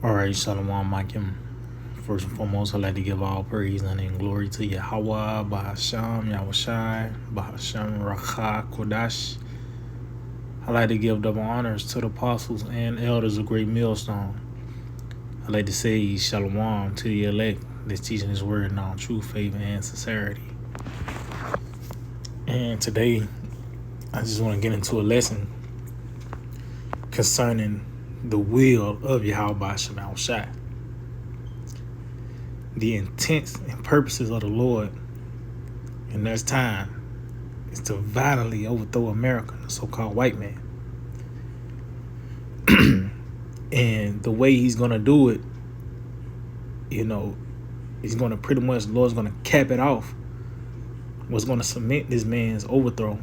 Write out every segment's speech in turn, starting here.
All right, Shalom Makim. First and foremost, I'd like to give all praise honor, and glory to Yahweh, Bahasham, Yahushai, Bahasham, Rakha, Kodash. I'd like to give double honors to the apostles and elders of Great Millstone. I'd like to say Shalom to the elect that's teaching His word in all truth, favor, and sincerity. And today, I just want to get into a lesson concerning the will of Yahweh Shema Shai. The intents and purposes of the Lord in this time is to violently overthrow America, the so-called white man. And the way He's going to do it, He's going to pretty much, the Lord's going to cap it off. What's going to cement this man's overthrow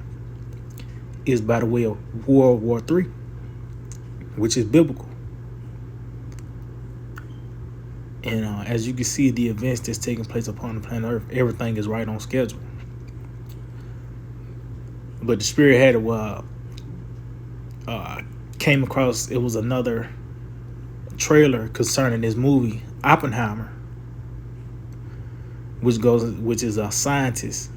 is by the way of World War III, which is biblical. And as you can see, the events that's taking place upon the planet Earth, everything is right on schedule. But the Spirit had came across, it was another trailer concerning this movie, Oppenheimer, which is a scientist,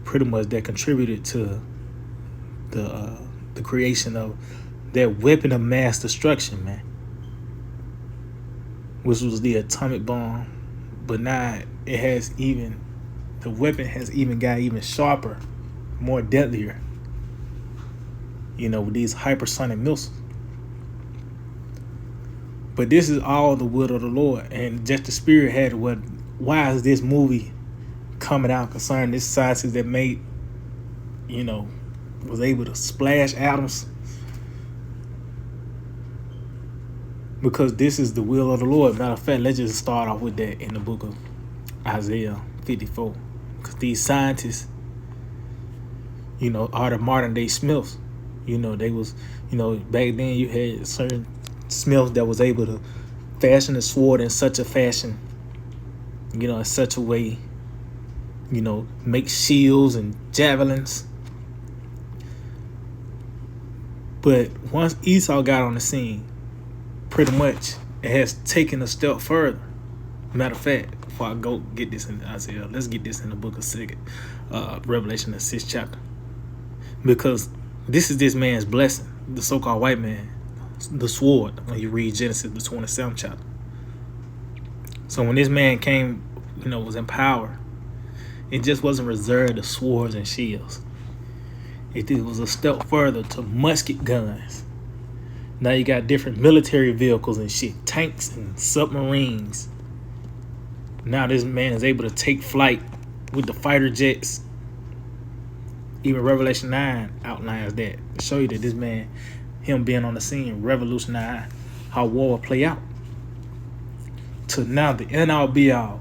pretty much that contributed to the creation of that weapon of mass destruction, man, which was the atomic bomb. But now the weapon has even got even sharper, more deadlier, with these hypersonic missiles. But this is all the will of the Lord, and just the Spirit had why is this movie coming out concerning this scientist that made, was able to splash atoms? Because this is the will of the Lord. Matter of fact, let's just start off with that in the book of Isaiah 54. Because these scientists, are the modern day Smiths. They was, back then you had certain Smiths that was able to fashion a sword in such a fashion, in such a way, make shields and javelins. But once Esau got on the scene, pretty much it has taken a step further. Matter of fact, before I go get this in Isaiah, let's get this in the book of Revelation, the 6th chapter. Because this is this man's blessing, the so-called white man, the sword, when you read Genesis, the 27th chapter. So when this man came, was in power, it just wasn't reserved to swords and shields. It was a step further to musket guns. Now you got different military vehicles and shit, tanks and submarines. Now this man is able to take flight with the fighter jets. Even Revelation 9 outlines that to show you that this man, him being on the scene, revolutionized how war will play out. To now the end all be all.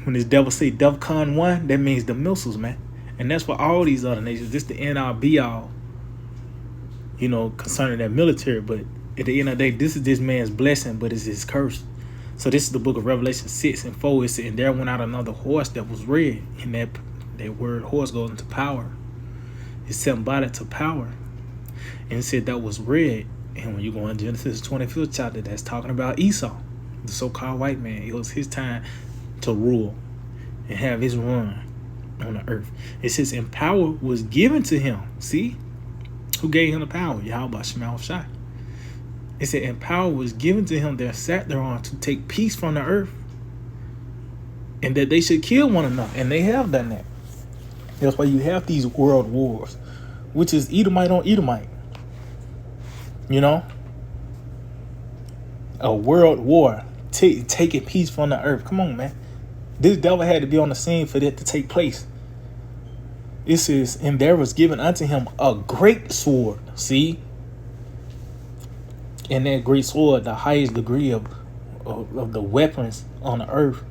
When this devil say DEFCON 1, that means the missiles, man. And that's for all these other nations. This the end all be all, concerning that military. But at the end of the day, this is this man's blessing, but it's his curse. So this is the book of Revelation 6 and 4. It said, and there went out another horse that was red. And that word horse goes into power. It's symbolic to power. And it said that was red. And when you go in Genesis 25th chapter, that's talking about Esau, the so-called white man. It was his time to rule and have his run on the earth. It says, and power was given to him. See? Who gave him the power? Yahweh Shema Shai. It said, and power was given to him that sat thereon to take peace from the earth, and that they should kill one another. And they have done that. That's why you have these world wars, which is Edomite on Edomite. A world war, taking peace from the earth. Come on, man. This devil had to be on the scene for that to take place. It says, and there was given unto him a great sword. See? And that great sword, the highest degree of the weapons on the earth,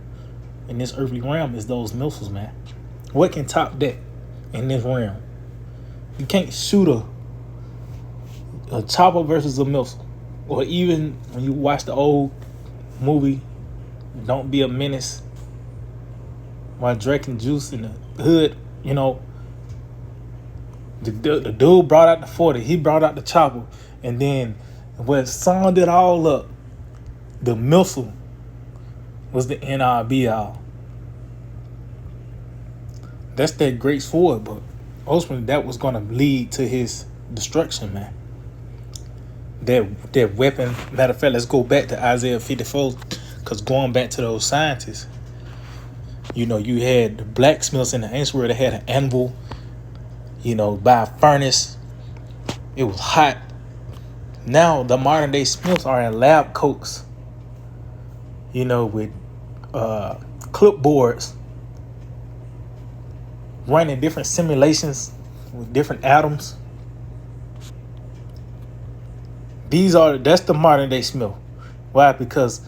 in this earthly realm, is those missiles, man. What can top that in this realm? You can't shoot a chopper versus a missile. Or even when you watch the old movie, Don't Be a Menace, while drinking juice in the hood, the dude brought out the 40, he brought out the chopper, and then What summed it all up, the missile was the NRBL. That's that great sword, but ultimately that was going to lead to his destruction, man. That weapon. Matter of fact, let's go back to Isaiah 54, because going back to those scientists, you had the blacksmiths in the ancient world that had an anvil, by a furnace. It was hot. Now the modern day smiths are in lab coats, with clipboards, running different simulations with different atoms. That's the modern day smith. Why? Because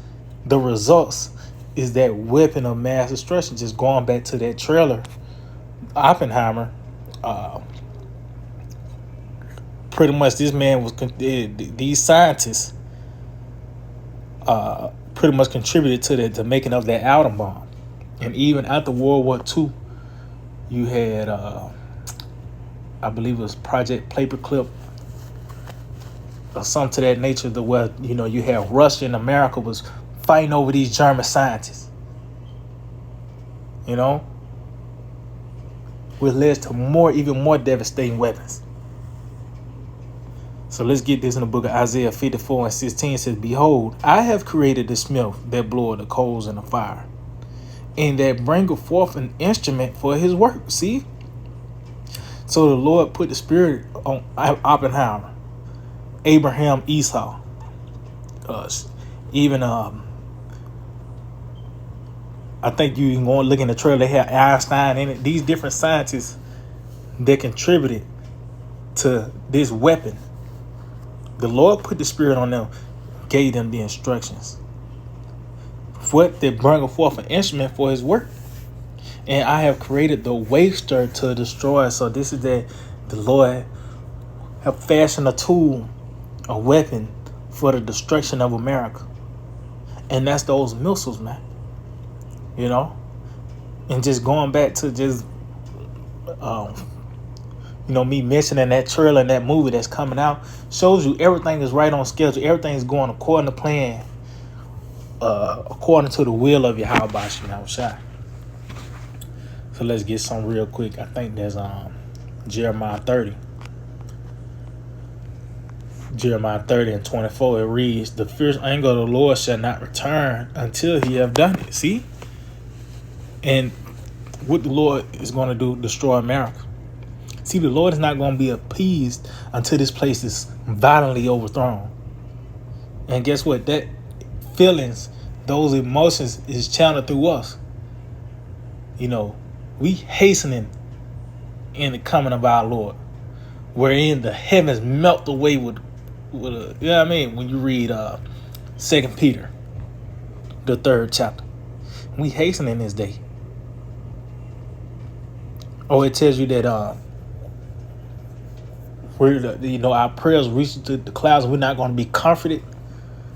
the results is that weapon of mass destruction. Just going back to that trailer, Oppenheimer. Pretty much, this man was these scientists pretty much contributed to the making of that atom bomb. And even after World War II, you had I believe it was Project Paperclip or something to that nature, where you had Russia and America was fighting over these German scientists, which led to even more devastating weapons. So let's get this in the book of Isaiah 54:16. It says, "Behold, I have created the smith that bloweth the coals in the fire, and that bringeth forth an instrument for his work." See? So the Lord put the spirit on Oppenheimer, Abraham, Esau, even I think you can go and look in the trailer. They had Einstein in it. These different scientists that contributed to this weapon. The Lord put the spirit on them, gave them the instructions. What they bring forth an instrument for his work. And I have created the waster to destroy. So this is that the Lord have fashioned a tool, a weapon for the destruction of America. And that's those missiles, man. And just going back to just me mentioning that trailer and that movie that's coming out shows you everything is right on schedule. Everything is going according to plan, according to the will of Yahweh Shai. So let's get some real quick. I think there's Jeremiah 30. Jeremiah 30:24. It reads, "The fierce anger of the Lord shall not return until he have done it." See? And what the Lord is going to do, destroy America. See, the Lord is not going to be appeased until this place is violently overthrown. And guess what? That feelings, those emotions is channeled through us. We hastening in the coming of our Lord, wherein the heavens melt away with when you read 2 Peter, the 3rd chapter. We hasten in this day. It tells you that our prayers reach to the clouds. We're not going to be comforted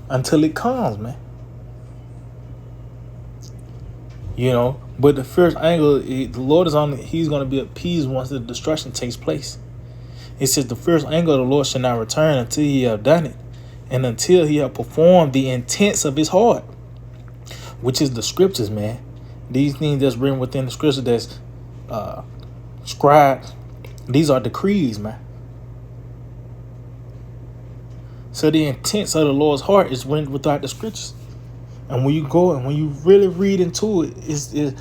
until it comes, man. But the fierce anger, the Lord he's going to be appeased once the destruction takes place. It says, "The fierce anger of the Lord shall not return until he have done it, and until he have performed the intents of his heart," which is the scriptures, man. These things that's written within the scriptures, that's scribed. These are decrees, man. So the intents of the Lord's heart is without the scriptures. And when you go and when you really read into it, is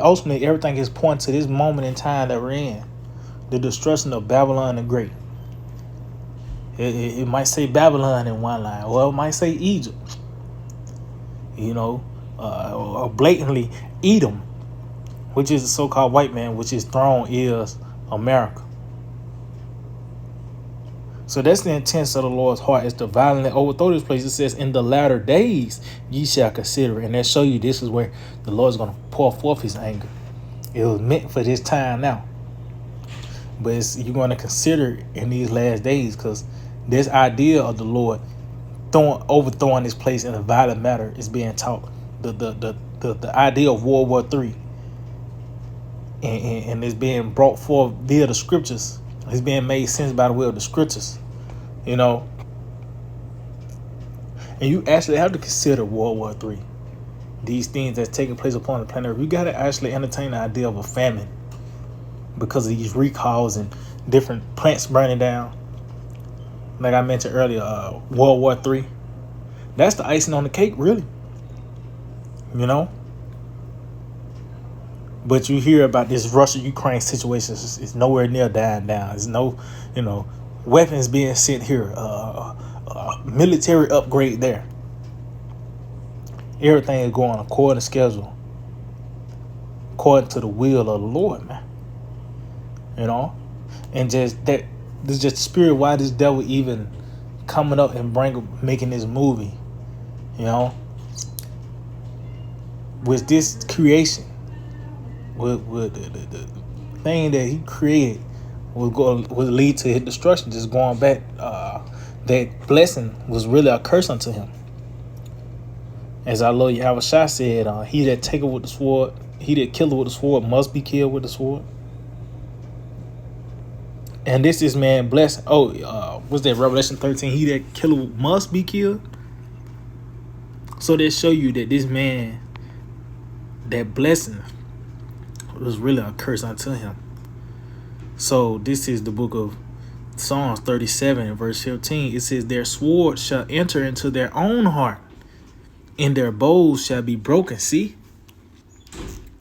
ultimately everything is pointing to this moment in time that we're in. The destruction of Babylon the Great. It might say Babylon in one line, or it might say Egypt. Or blatantly Edom, which is the so-called white man, which his throne is America. So that's the intent of the Lord's heart, is to violently overthrow this place. It says, "In the latter days ye shall consider." And that show you this is where the Lord's going to pour forth his anger. It was meant for this time now. But you're going to consider in these last days, because this idea of the Lord overthrowing this place in a violent manner is being taught. The idea of World War III. And it's being brought forth via the scriptures. It's being made sense by the way of the scriptures. And you actually have to consider World War III. These things that's taking place upon the planet Earth. You got to actually entertain the idea of a famine because of these recalls and different plants burning down. Like I mentioned earlier, World War III. That's the icing on the cake, really. You know? But you hear about this Russia-Ukraine situation. It's nowhere near dying down. There's no, weapons being sent here. Military upgrade there. Everything is going according to schedule. According to the will of the Lord, man. And just that, this is just the spirit why this devil even coming up and making this movie. With this creation, with the thing that he created would lead to his destruction. Just going back, that blessing was really a curse unto him. As our Lord Yahweh Shai said, he that taketh with the sword, he that killeth with the sword must be killed with the sword. And this is man blessing. What's that? Revelation 13. He that killeth must be killed. So they show you that this man, that blessing was really a curse unto him. So this is the book of Psalms 37 verse 15. It says, their sword shall enter into their own heart, and their bows shall be broken. See?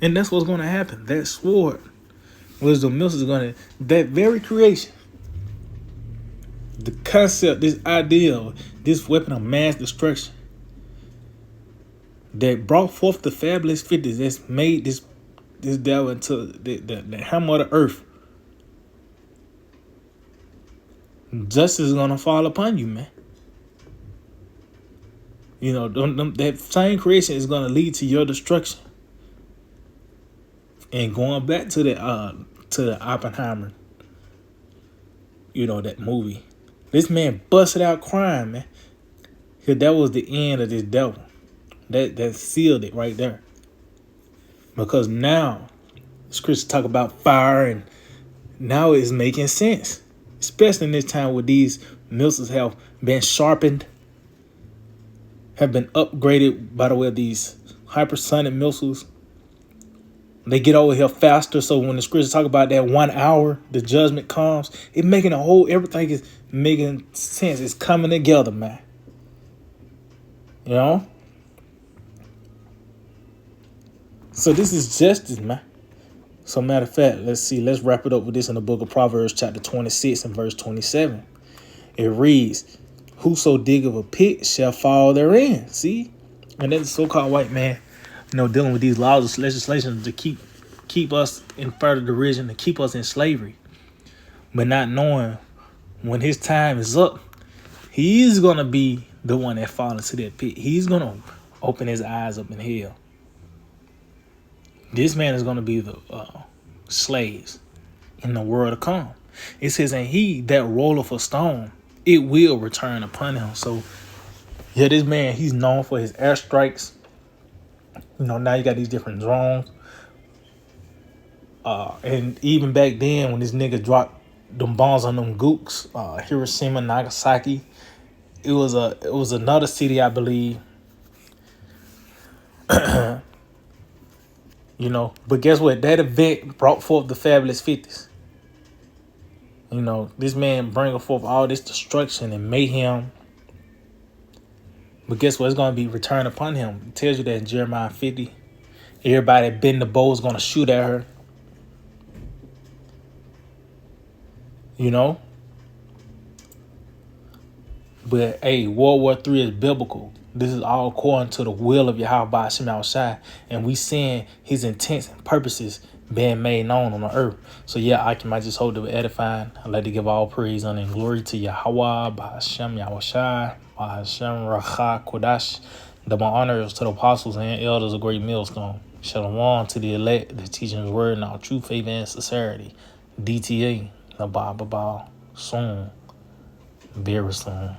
And that's what's going to happen. That sword, Wisdom Mills, is going to, that very creation, the concept, this idea, this weapon of mass destruction that brought forth the fabulous 50s, that's made this devil into the hammer of the earth. Justice is going to fall upon you, man. That same creation is going to lead to your destruction. And going back to the Oppenheimer, that movie, this man busted out crying, man. Because that was the end of this devil. That sealed it right there. Because now, scriptures talk about fire, and now it's making sense. Especially in this time where these missiles have been sharpened, have been upgraded by the way of these hypersonic missiles. They get over here faster, so when the scriptures talk about that 1 hour, the judgment comes, everything is making sense. It's coming together, man. So this is justice, man. So matter of fact, let's wrap it up with this in the book of Proverbs chapter 26 and verse 27. It reads, whoso diggeth a pit shall fall therein. See? And then the so-called white man, dealing with these laws of legislation to keep us in further derision, to keep us in slavery. But not knowing when his time is up, he's going to be the one that falls into that pit. He's going to open his eyes up in hell. This man is going to be the slaves in the world to come. It says, and he that rolleth a stone, it will return upon him. So, yeah, this man, he's known for his airstrikes. Now you got these different drones. And even back then, when this nigga dropped them bombs on them gooks, Hiroshima, Nagasaki, it was another city, I believe. But guess what? That event brought forth the fabulous 50s. This man bringing forth all this destruction and mayhem. But guess what? It's going to be returned upon him. It tells you that in Jeremiah 50. Everybody that bend the bow is going to shoot at her. But, hey, World War III is biblical. This is all according to the will of Yahweh Ba'ashem Yahushai. And we seeing his intents and purposes being made known on the earth. So, yeah, I just hope to be edifying. I'd like to give all praise, honor, and glory to Yahweh Ba'ashem Yahushai, Ba'ashem Racha Kodash. Double honors to the apostles and elders of Great Millstone. Shalom to the elect, the teaching his word in all true faith and sincerity. DTA, the Bible, soon, very soon.